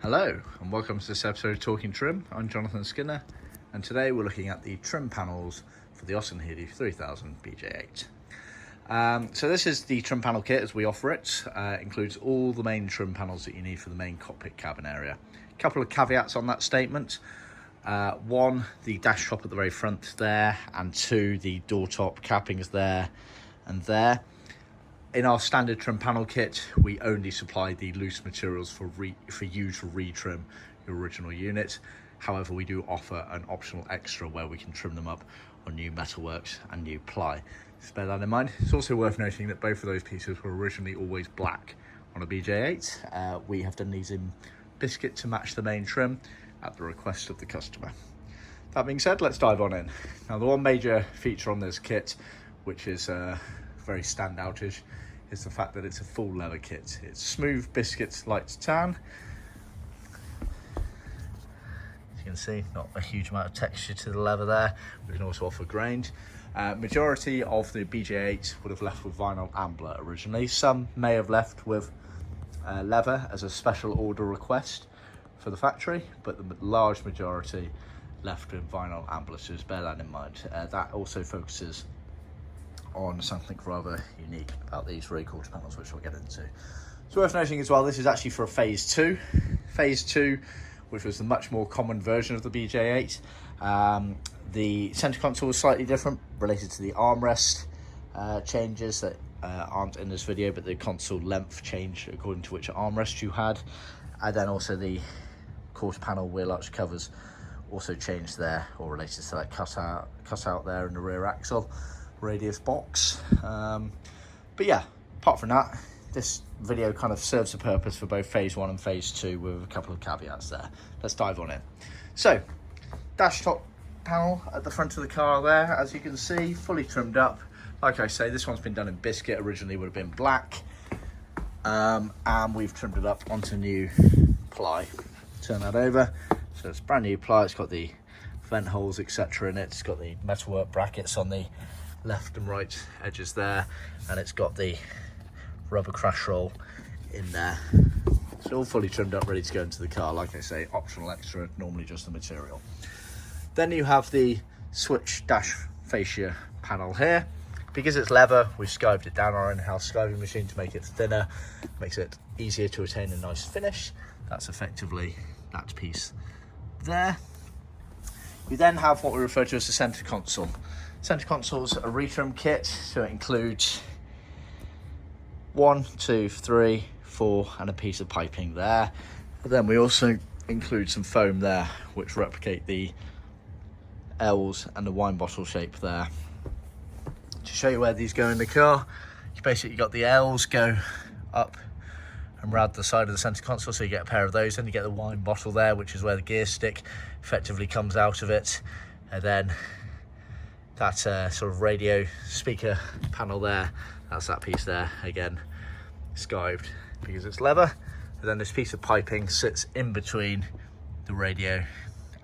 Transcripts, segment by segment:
Hello and welcome to this episode of Talking Trim. I'm Jonathan Skinner and today we're looking at the trim panels for the Austin Healey 3000 BJ8. So this is the trim panel kit as we offer it. Includes all the main trim panels that you need for the main cockpit cabin area. A couple of caveats on that statement. One, the dash top at the very front there, and two, the door top cappings there and there. In our standard trim panel kit, we only supply the loose materials for you to retrim your original unit. However, we do offer an optional extra where we can trim them up on new metalworks and new ply. Just bear that in mind. It's also worth noting that both of those pieces were originally always black on a BJ8. We have done these in biscuit to match the main trim at the request of the customer. That being said, let's dive on in. Now, the one major feature on this kit, which is very standoutish, is the fact that it's a full leather kit. It's smooth biscuit, light to tan. As you can see, not a huge amount of texture to the leather there. We can also offer grained. Majority of the BJ8 would have left with vinyl ambler originally. Some may have left with leather as a special order request for the factory, but the large majority left with vinyl ambler, so just bear that in mind. That also focuses on something rather unique about these quarter panels, which we'll get into. It's worth noting as well, this is actually for a phase 2. Phase 2, which was the much more common version of the BJ8. The center console was slightly different, related to the armrest changes that aren't in this video, but the console length changed according to which armrest you had. And then also the quarter panel wheel arch covers also changed there, or related to that cutout there in the rear axle radius box. But yeah, apart from that, this video kind of serves a purpose for both phase 1 and phase 2 with a couple of caveats there. Let's dive on in. So, dash top panel at the front of the car there, as you can see, fully trimmed up. Like I say, this one's been done in biscuit, originally would have been black, and we've trimmed it up onto new ply. Turn that over, so it's brand new ply. It's got the vent holes etc in it. It's got the metalwork brackets on the left and right edges there, and it's got the rubber crash roll in there. It's all fully trimmed up, ready to go into the car. Like I say, optional extra, normally just the material. Then you have the switch dash fascia panel here. Because it's leather, we've skived it down our in-house skiving machine to make it thinner, makes it easier to attain a nice finish. That's effectively that piece there. You then have what we refer to as the center console. Center console's a retrim kit, so it includes 1, 2, 3, 4, and a piece of piping there. But then we also include some foam there, which replicate the L's and the wine bottle shape there. To show you where these go in the car, you basically got the L's go up and round the side of the center console, so you get a pair of those. Then you get the wine bottle there, which is where the gear stick effectively comes out of it, and then that sort of radio speaker panel there, that's that piece there, again skived because it's leather. And then this piece of piping sits in between the radio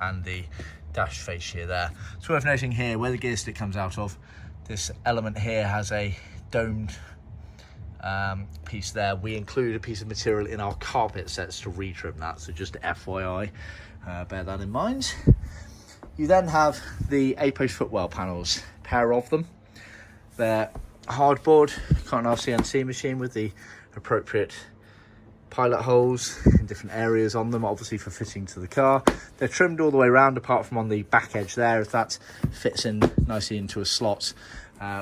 and the dash fascia there. It's worth noting here where the gear stick comes out of, this element here has a domed piece there. We include a piece of material in our carpet sets to retrim that, so just FYI, bear that in mind. You then have the A-post footwell panels, a pair of them. They're hardboard, got an CNC machine with the appropriate pilot holes in different areas on them, obviously for fitting to the car. They're trimmed all the way around, apart from on the back edge there, if that fits in nicely into a slot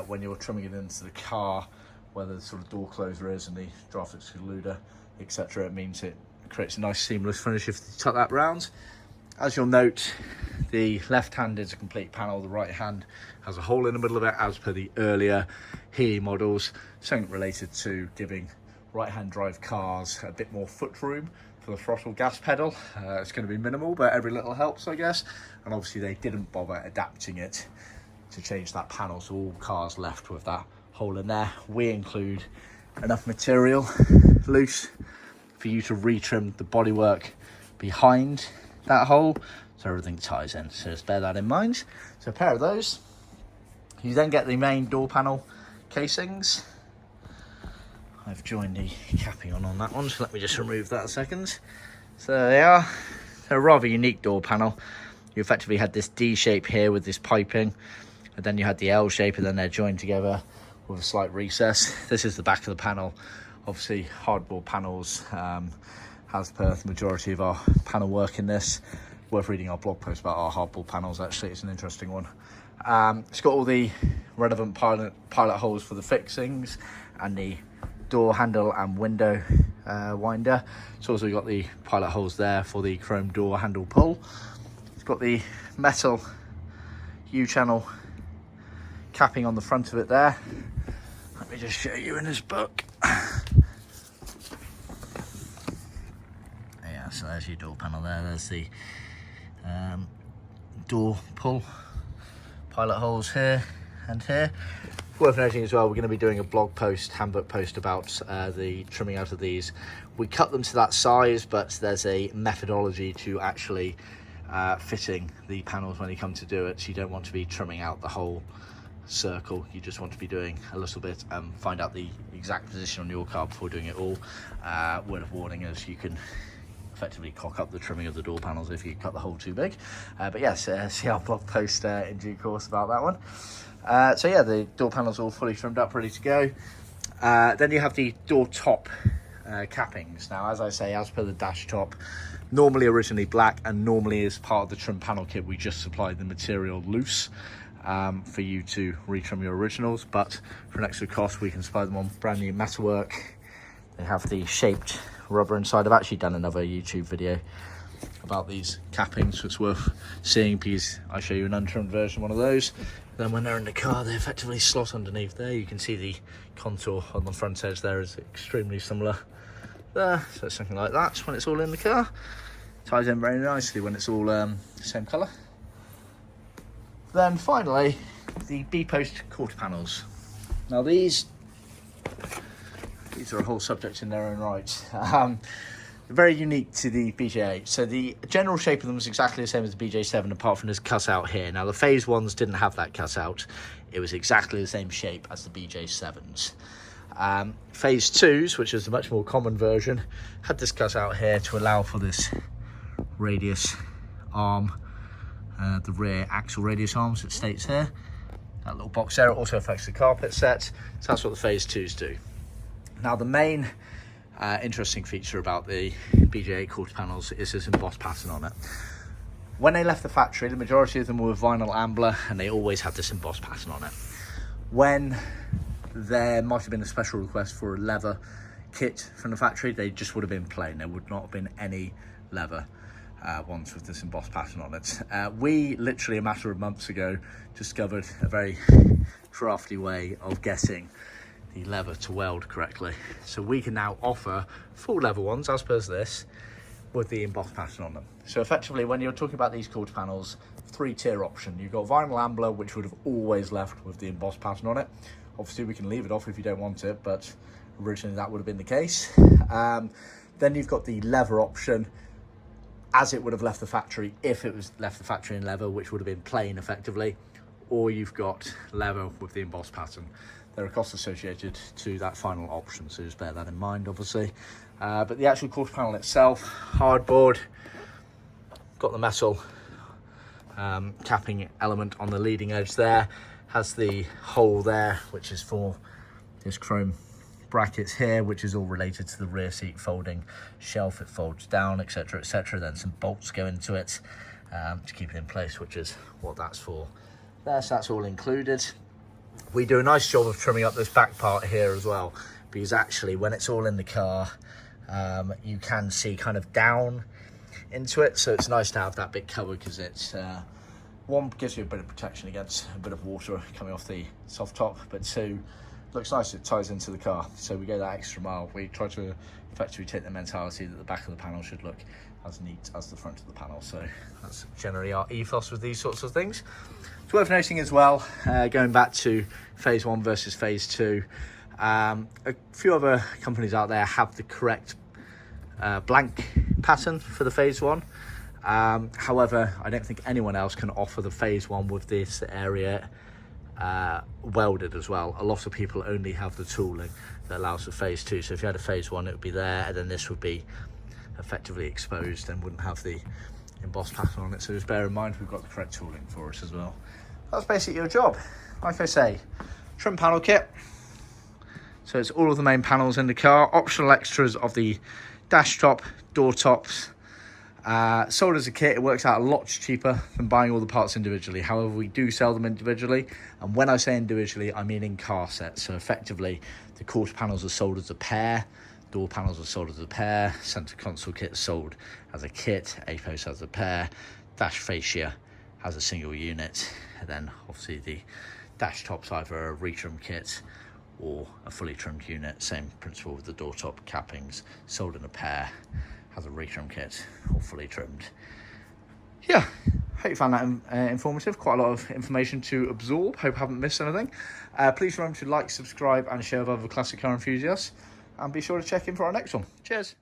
when you're trimming it into the car, where the sort of door closer is and the draft excluder, etc. It means it creates a nice seamless finish if you tuck that round. As you'll note, the left hand is a complete panel, the right hand has a hole in the middle of it, as per the earlier Healey models, something related to giving right hand drive cars a bit more foot room for the throttle gas pedal. It's going to be minimal, but every little helps, I guess. And obviously they didn't bother adapting it to change that panel, so all cars left with that hole in there. We include enough material loose for you to retrim the bodywork behind that hole, so everything ties in, so just bear that in mind. So a pair of those. You then get the main door panel casings. I've joined the capping on that one, so let me just remove that a second. So there they are. They're a rather unique door panel. You effectively had this D shape here with this piping, and then you had the L shape, and then they're joined together with a slight recess. This is the back of the panel. Obviously hardboard panels, as per the majority of our panel work in this. Worth reading our blog post about our hardboard panels, actually. It's an interesting one. It's got all the relevant pilot holes for the fixings and the door handle and window winder. It's also got the pilot holes there for the chrome door handle pull. It's got the metal U-channel capping on the front of it there. Let me just show you in this book. Yeah, so there's your door panel there. There's the door pull pilot holes here and here. Worth noting as well, we're going to be doing a blog post, handbook post about the trimming out of these. We cut them to that size, but there's a methodology to actually fitting the panels when you come to do it. So you don't want to be trimming out the whole circle, you just want to be doing a little bit and find out the exact position on your car before doing it all. Word of warning is you can effectively cock up the trimming of the door panels if you cut the hole too big. But yes, see our blog post in due course about that one. So yeah, the door panels all fully trimmed up, ready to go. Then you have the door top cappings. Now, as I say, as per the dash top, normally originally black, and normally as part of the trim panel kit we just supply the material loose for you to retrim your originals, but for an extra cost we can supply them on brand new metalwork. They have the shaped rubber inside. I've actually done another YouTube video about these cappings, so it's worth seeing because I show you an untrimmed version of one of those. Then when they're in the car, they effectively slot underneath there. You can see the contour on the front edge there is extremely similar there. So it's something like that when it's all in the car. Ties in very nicely when it's all the same colour. Then finally, the B-post quarter panels. Now these are a whole subject in their own right. Very unique to the BJ8. So the general shape of them is exactly the same as the BJ7, apart from this cutout here. Now the phase ones didn't have that cutout. It was exactly the same shape as the BJ7s. Phase 2s, which is a much more common version, had this cutout here to allow for this radius arm, the rear axle radius arms, it states here. That little box there, it also affects the carpet set. So that's what the phase 2s do. Now the main interesting feature about the BJ8 quarter panels is this embossed pattern on it. When they left the factory, the majority of them were vinyl ambler, and they always had this embossed pattern on it. When there might have been a special request for a leather kit from the factory, they just would have been plain. There would not have been any leather ones with this embossed pattern on it. We literally a matter of months ago discovered a very crafty way of getting the leather to weld correctly, so we can now offer full leather ones as per this with the embossed pattern on them. So effectively, when you're talking about these quarter panels, 3-tier option. You've got vinyl ambler, which would have always left with the embossed pattern on it. Obviously we can leave it off if you don't want it, but originally that would have been the case. Then you've got the leather option, as it would have left the factory if it was left the factory in leather, which would have been plain effectively, or you've got leather with the embossed pattern. There are costs associated to that final option, so just bear that in mind, obviously. But the actual quarter panel itself, hardboard, got the metal capping element on the leading edge there, has the hole there, which is for this chrome brackets here, which is all related to the rear seat folding shelf. It folds down, etc, etc. Then some bolts go into it to keep it in place, which is what that's for there. So that's all included. We do a nice job of trimming up this back part here as well, because actually when it's all in the car, you can see kind of down into it, so it's nice to have that bit covered, because it's one, gives you a bit of protection against a bit of water coming off the soft top, but two, looks nice, it ties into the car. So we go that extra mile. We try to effectively take the mentality that the back of the panel should look as neat as the front of the panel. So that's generally our ethos with these sorts of things. It's worth noting as well, going back to phase 1 versus phase 2, a few other companies out there have the correct blank pattern for the phase 1. However, I don't think anyone else can offer the phase 1 with this area welded as well. A lot of people only have the tooling that allows for phase 2. So if you had a phase 1, it would be there, and then this would be effectively exposed and wouldn't have the embossed pattern on it. So just bear in mind we've got the correct tooling for us as well. That's basically your job. Like I say, trim panel kit. So it's all of the main panels in the car. Optional extras of the dash top, door tops. Sold as a kit, it works out a lot cheaper than buying all the parts individually. However, we do sell them individually. And when I say individually, I mean in car sets. So effectively, the quarter panels are sold as a pair. Door panels are sold as a pair. Center console kit sold as a kit. A-post as a pair. Dash fascia has a single unit. And then obviously the dash top's either a retrim kit or a fully trimmed unit. Same principle with the door top cappings, sold in a pair, has a retrim kit or fully trimmed. Yeah, hope you found that informative. Quite a lot of information to absorb. Hope I haven't missed anything. Please remember to like, subscribe and share with other classic car enthusiasts, and be sure to check in for our next one. Cheers.